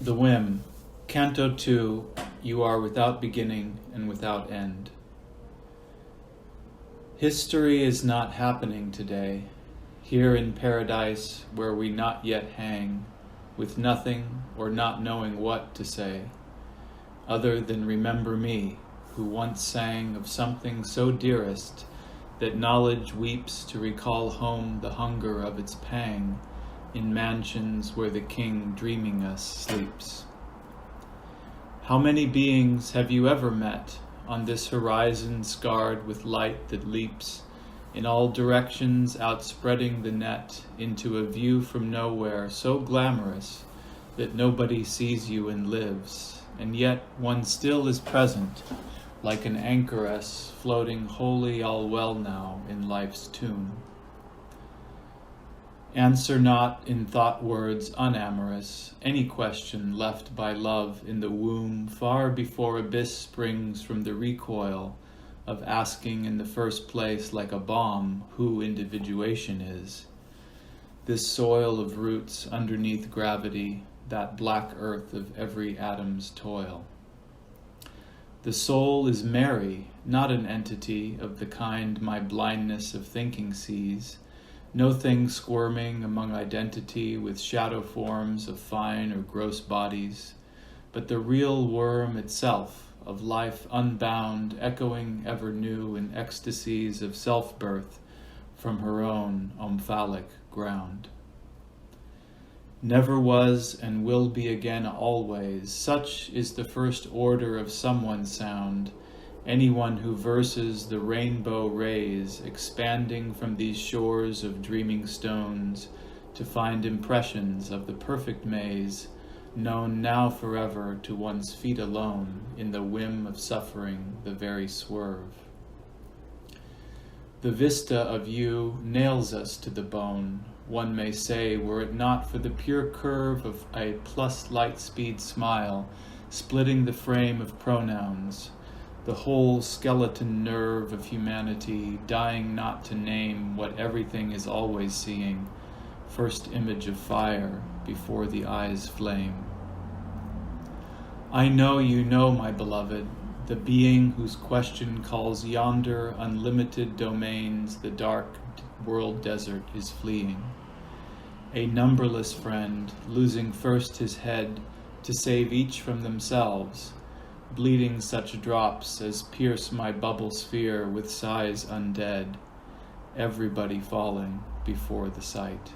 The Whim, Canto 2, You are without beginning and without end. History is not happening today, here in paradise where we not yet hang, with nothing or not knowing what to say, other than remember me, who once sang of something so dearest that knowledge weeps to recall home the hunger of its pang, in mansions where the king dreaming us sleeps. How many beings have you ever met on this horizon scarred with light that leaps in all directions, outspreading the net into a view from nowhere so glamorous that nobody sees you and lives, and yet one still is present, like an anchoress floating wholly all well now in life's tomb. Answer not in thought words unamorous any question left by love in the womb far before abyss springs from the recoil of asking in the first place like a bomb who individuation is. This soil of roots underneath gravity, that black earth of every atom's toil. The soul is Mary, not an entity of the kind my blindness of thinking sees, no thing squirming among identity with shadow forms of fine or gross bodies, but the real worm itself of life unbound, echoing ever new in ecstasies of self-birth from her own omphalic ground. Never was and will be again always, such is the first order of someone's sound, anyone who verses the rainbow rays expanding from these shores of dreaming stones to find impressions of the perfect maze known now forever to one's feet alone in the whim of suffering the very swerve. The vista of you nails us to the bone, one may say, were it not for the pure curve of a plus light speed smile splitting the frame of pronouns, the whole skeleton nerve of humanity, dying not to name what everything is always seeing, first image of fire before the eyes flame. I know you know, my beloved, the being whose question calls yonder unlimited domains the dark world desert is fleeing. A numberless friend, losing first his head to save each from themselves, bleeding such drops as pierce my bubble sphere with sighs undead, everybody falling before the sight.